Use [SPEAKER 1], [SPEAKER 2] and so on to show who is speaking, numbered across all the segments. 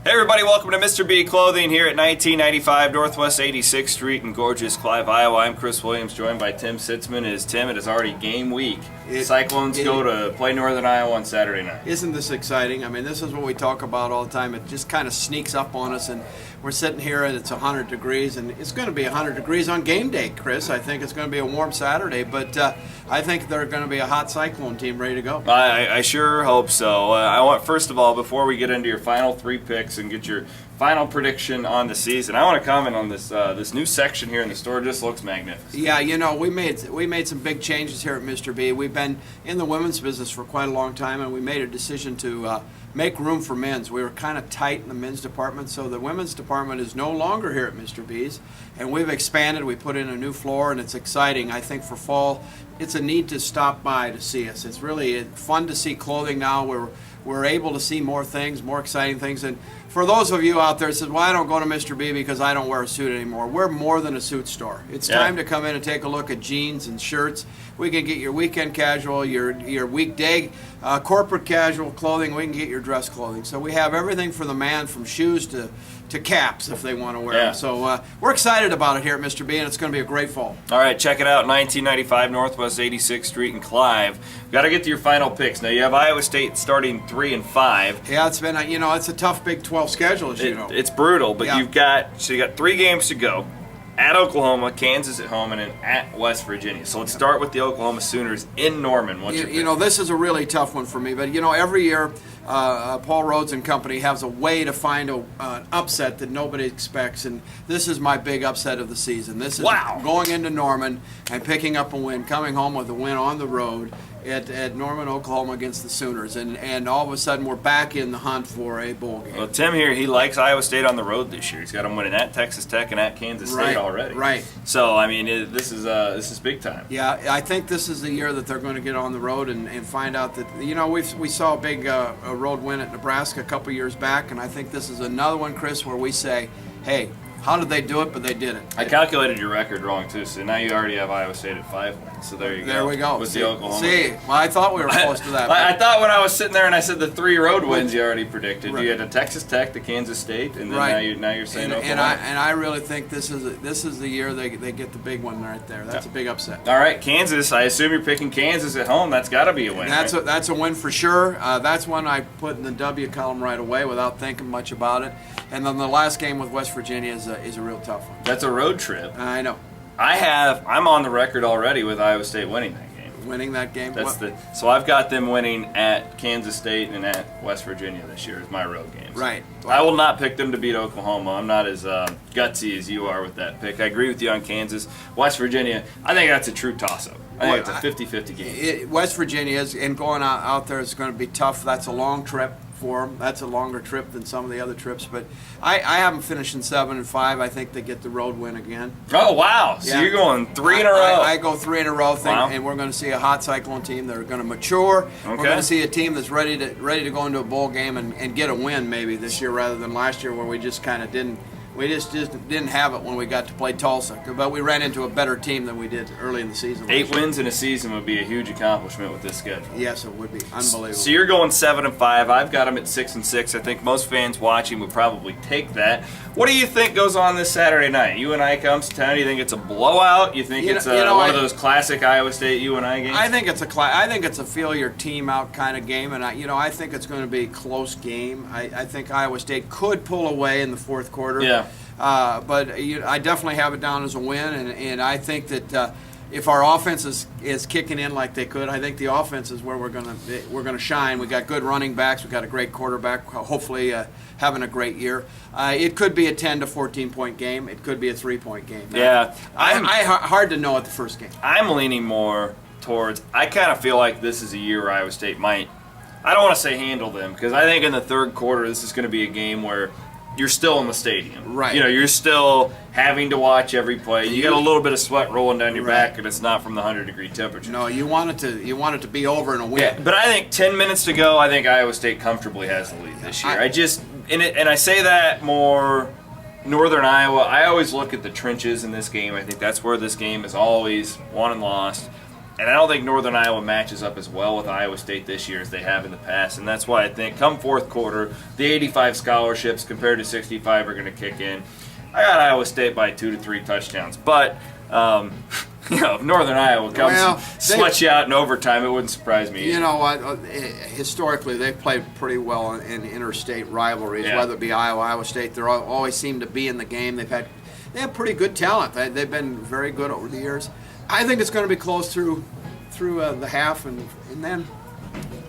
[SPEAKER 1] Hey everybody, welcome to Mr. B Clothing here at 1995 Northwest 86th Street in gorgeous Clive, Iowa. I'm Chris Williams, joined by Tim Sitzmann. It is already game week. Cyclones go to play Northern Iowa on Saturday night.
[SPEAKER 2] Isn't this exciting? I mean, this is what we talk about all the time. It just kind of sneaks up on us, and we're sitting here and it's 100 degrees, and it's going to be 100 degrees on game day, Chris. I think it's going to be a warm Saturday, but I think they're going to be a hot Cyclone team ready to go.
[SPEAKER 1] I sure hope so. I want, first of all, before we get into your final three picks and get your final prediction on the season, I want to comment on this this new section here in the store. It just looks magnificent.
[SPEAKER 2] Yeah, you know, we made some big changes here at Mr. B. We've been in the women's business for quite a long time, and we made a decision to make room for men's. We were kind of tight in the men's department, so the women's department is no longer here at Mr. B's, and we've expanded. We put in a new floor, and it's exciting. I think for fall, it's a need to stop by to see us. It's really fun to see clothing now. We're able to see more things, more exciting things. And for those of you out there that says, well, I don't go to Mr. B because I don't wear a suit anymore. We're more than a suit store. It's time to come in and take a look at jeans and shirts. We can get your weekend casual, your weekday corporate casual clothing. We can get your dress clothing. So we have everything for the man, from shoes to caps if they want to wear them. So we're excited about it here at Mr. B, and it's going to be a great fall.
[SPEAKER 1] All right, check it out, 1995 Northwest 86th Street in Clive. Got to get to your final picks. Now, you have Iowa State starting 3-5.
[SPEAKER 2] Yeah, it's been it's a tough Big 12 schedule, as you know.
[SPEAKER 1] It's brutal, but you got 3 games to go. At Oklahoma, Kansas at home, and then at West Virginia. So let's start with the Oklahoma Sooners in Norman. What's your pick?
[SPEAKER 2] You know, this is a really tough one for me, but you know, every year Paul Rhodes and company has a way to find an upset that nobody expects, and this is my big upset of the season. This is going into Norman and picking up a win, coming home with a win on the road at Norman, Oklahoma against the Sooners, and all of a sudden we're back in the hunt for a bowl game.
[SPEAKER 1] Well, Tim here, he likes Iowa State on the road this year. He's got them winning at Texas Tech and at Kansas State already.
[SPEAKER 2] Right.
[SPEAKER 1] So I mean, this is big time.
[SPEAKER 2] Yeah, I think this is the year that they're going to get on the road and find out that, you know, we saw a big road win at Nebraska a couple years back, and I think this is another one, Chris, where we say, hey, how did they do it? But they did it.
[SPEAKER 1] I calculated your record wrong too, so now you already have Iowa State at 5 wins. So there you go.
[SPEAKER 2] There we go.
[SPEAKER 1] With the Oklahoma.
[SPEAKER 2] See, well, I thought we were close to that.
[SPEAKER 1] I thought when I was sitting there and I said the 3 road wins you already predicted. You had a Texas Tech, the Kansas State, and then now you're saying Oklahoma.
[SPEAKER 2] And I really think this is the year they get the big one right there. That's a big upset.
[SPEAKER 1] All right, Kansas. I assume you're picking Kansas at home. That's got to be a win.
[SPEAKER 2] That's a win for sure. That's one I put in the W column right away without thinking much about it. And then the last game with West Virginia is a real tough one.
[SPEAKER 1] That's a road trip.
[SPEAKER 2] I know.
[SPEAKER 1] I'm on the record already with Iowa State winning that game.
[SPEAKER 2] Winning that game?
[SPEAKER 1] So I've got them winning at Kansas State and at West Virginia this year as my road games.
[SPEAKER 2] Right.
[SPEAKER 1] I will not pick them to beat Oklahoma. I'm not as gutsy as you are with that pick. I agree with you on Kansas. West Virginia, I think that's a true toss-up. I think it's a 50-50 game.
[SPEAKER 2] West Virginia is, and going out there is going to be tough. That's a long trip for them. That's a longer trip than some of the other trips. But I have them finishing 7-5. I think they get the road win again.
[SPEAKER 1] Oh, wow. So you're going 3 in a row.
[SPEAKER 2] I go 3 in a row, and we're going to see a hot Cyclone team. They're going to mature. We're going to see a team that's ready to go into a bowl game and get a win maybe this year rather than last year where we just kind of didn't. We just didn't have it when we got to play Tulsa, but we ran into a better team than we did early in the season.
[SPEAKER 1] 8 wins in a season would be a huge accomplishment with this schedule.
[SPEAKER 2] Yes, it would be unbelievable.
[SPEAKER 1] So you're going 7-5. I've got them at 6-6. I think most fans watching would probably take that. What do you think goes on this Saturday night? UNI comes to town. Do you think it's a blowout? You think it's one of those classic Iowa State UNI games?
[SPEAKER 2] I think it's a feel your team out kind of game, and I think it's going to be a close game. I think Iowa State could pull away in the fourth quarter.
[SPEAKER 1] Yeah.
[SPEAKER 2] But I definitely have it down as a win, and I think that if our offense is kicking in like they could, I think the offense is where we're gonna shine. We got good running backs. We got a great quarterback. Hopefully, having a great year. It could be a 10 to 14 point game. It could be a 3-point game.
[SPEAKER 1] Yeah,
[SPEAKER 2] hard to know at the first game.
[SPEAKER 1] I'm leaning more towards. I kind of feel like this is a year where Iowa State might. I don't want to say handle them because I think in the third quarter this is going to be a game where you're still in the stadium.
[SPEAKER 2] Right.
[SPEAKER 1] You know, you're still having to watch every play. You got a little bit of sweat rolling down your back, and it's not from the 100-degree temperature.
[SPEAKER 2] No, you want it to be over in a win.
[SPEAKER 1] Yeah, but I think 10 minutes to go, I think Iowa State comfortably has the lead this year. And I say that more Northern Iowa. I always look at the trenches in this game. I think that's where this game is always won and lost. And I don't think Northern Iowa matches up as well with Iowa State this year as they have in the past. And that's why I think come fourth quarter, the 85 scholarships compared to 65 are going to kick in. I got Iowa State by 2 to 3 touchdowns. But, if Northern Iowa comes and sluts you out in overtime, it wouldn't surprise me.
[SPEAKER 2] You know what? Historically, they've played pretty well in interstate rivalries, whether it be Iowa State. They always seem to be in the game. They have pretty good talent. They've been very good over the years. I think it's going to be close through the half, and then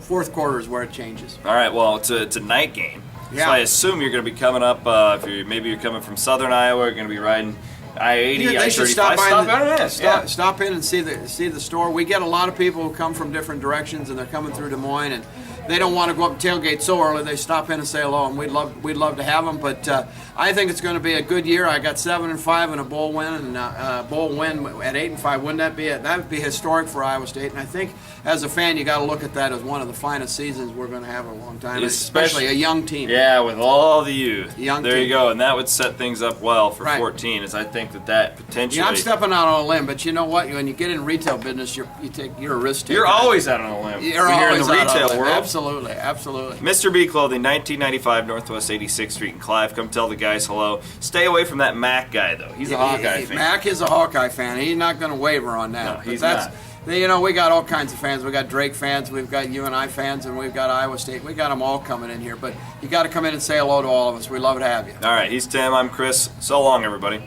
[SPEAKER 2] fourth quarter is where it changes.
[SPEAKER 1] All right. Well, it's a night game.
[SPEAKER 2] Yeah.
[SPEAKER 1] So I assume you're going to be coming up. Maybe you're coming from Southern Iowa, you're going to be riding I-80,
[SPEAKER 2] They should
[SPEAKER 1] I-35.
[SPEAKER 2] Stop in and see the store. We get a lot of people who come from different directions, and they're coming through Des Moines, and they don't want to go up and tailgate so early. They stop in and say hello, and we'd love to have them. But I think it's going to be a good year. I got 7-5 and a bowl win, and a bowl win at 8-5. Wouldn't that be that would be historic for Iowa State? And I think as a fan, you got to look at that as one of the finest seasons we're going to have in a long time, especially a young team.
[SPEAKER 1] Yeah, with all the youth.
[SPEAKER 2] Young
[SPEAKER 1] there
[SPEAKER 2] team.
[SPEAKER 1] You go, and that would set things up well for
[SPEAKER 2] Right.
[SPEAKER 1] 14. As I think that potentially.
[SPEAKER 2] Yeah, I'm stepping out on a limb, but you know what? When you get in retail business, you're a risk taker.
[SPEAKER 1] You're always out on a limb.
[SPEAKER 2] You're
[SPEAKER 1] When
[SPEAKER 2] always
[SPEAKER 1] in the
[SPEAKER 2] out on a
[SPEAKER 1] retail
[SPEAKER 2] limb.
[SPEAKER 1] world.
[SPEAKER 2] Absolutely.
[SPEAKER 1] Mr. B Clothing, 1995 Northwest 86th Street in Clive. Come tell the guys hello. Stay away from that Mac guy, though. He's a Hawkeye fan.
[SPEAKER 2] Mac is a Hawkeye fan. He's not going to waver on that.
[SPEAKER 1] No, he's
[SPEAKER 2] not.
[SPEAKER 1] not.
[SPEAKER 2] You know, we got all kinds of fans. We got Drake fans. We've got UNI fans, and we've got Iowa State. We got them all coming in here. But you got to come in and say hello to all of us. We love to have you.
[SPEAKER 1] All right, he's Tim. I'm Chris. So long, everybody.